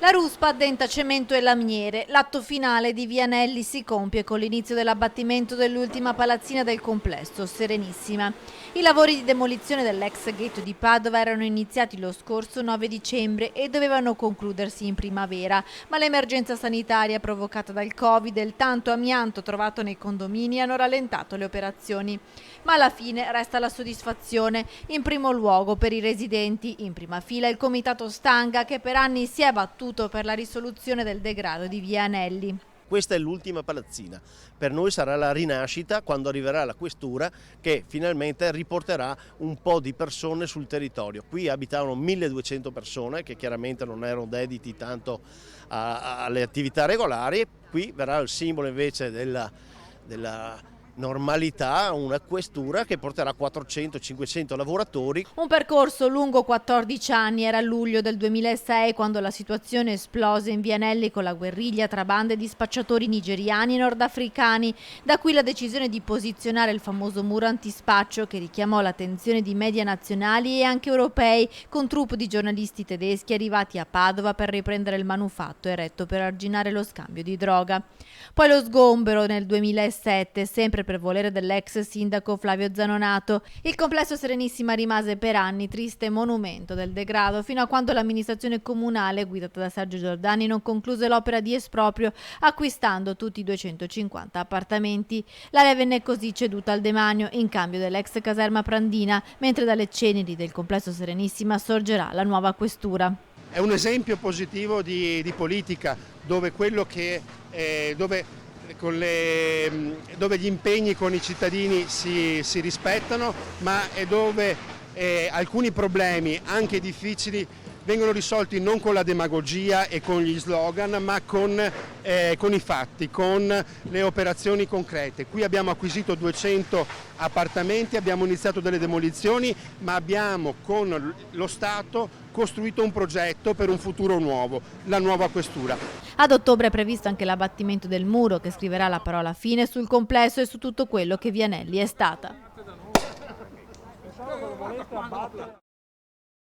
La ruspa addenta cemento e lamiere. L'atto finale di Vianelli si compie con l'inizio dell'abbattimento dell'ultima palazzina del complesso, Serenissima. I lavori di demolizione dell'ex ghetto di Padova erano iniziati lo scorso 9 dicembre e dovevano concludersi in primavera, ma l'emergenza sanitaria provocata dal Covid e il tanto amianto trovato nei condomini hanno rallentato le operazioni. Ma alla fine resta la soddisfazione, in primo luogo per i residenti, in prima fila il comitato Stanga che per anni si è battuto per la risoluzione del degrado di Via Anelli. Questa è l'ultima palazzina, per noi sarà la rinascita quando arriverà la questura che finalmente riporterà un po' di persone sul territorio. Qui abitavano 1200 persone che chiaramente non erano dediti tanto alle attività regolari, qui verrà il simbolo invece della normalità, una questura che porterà 400-500 lavoratori. Un percorso lungo 14 anni, era luglio del 2006 quando la situazione esplose in Vianelli con la guerriglia tra bande di spacciatori nigeriani e nordafricani. Da qui la decisione di posizionare il famoso muro antispaccio che richiamò l'attenzione di media nazionali e anche europei, con troupe di giornalisti tedeschi arrivati a Padova per riprendere il manufatto eretto per arginare lo scambio di droga. Poi lo sgombero nel 2007, sempre per volere dell'ex sindaco Flavio Zanonato. Il complesso Serenissima rimase per anni triste monumento del degrado, fino a quando l'amministrazione comunale, guidata da Sergio Giordani, non concluse l'opera di esproprio, acquistando tutti i 250 appartamenti. L'area venne così ceduta al demanio in cambio dell'ex caserma Prandina, mentre dalle ceneri del complesso Serenissima sorgerà la nuova questura. È un esempio positivo di politica, dove dove gli impegni con i cittadini si rispettano, ma è dove alcuni problemi, anche difficili, vengono risolti non con la demagogia e con gli slogan, ma con i fatti, con le operazioni concrete. Qui abbiamo acquisito 200 appartamenti, abbiamo iniziato delle demolizioni, ma abbiamo con lo Stato costruito un progetto per un futuro nuovo, la nuova questura. Ad ottobre è previsto anche l'abbattimento del muro che scriverà la parola fine sul complesso e su tutto quello che Vianelli è stata.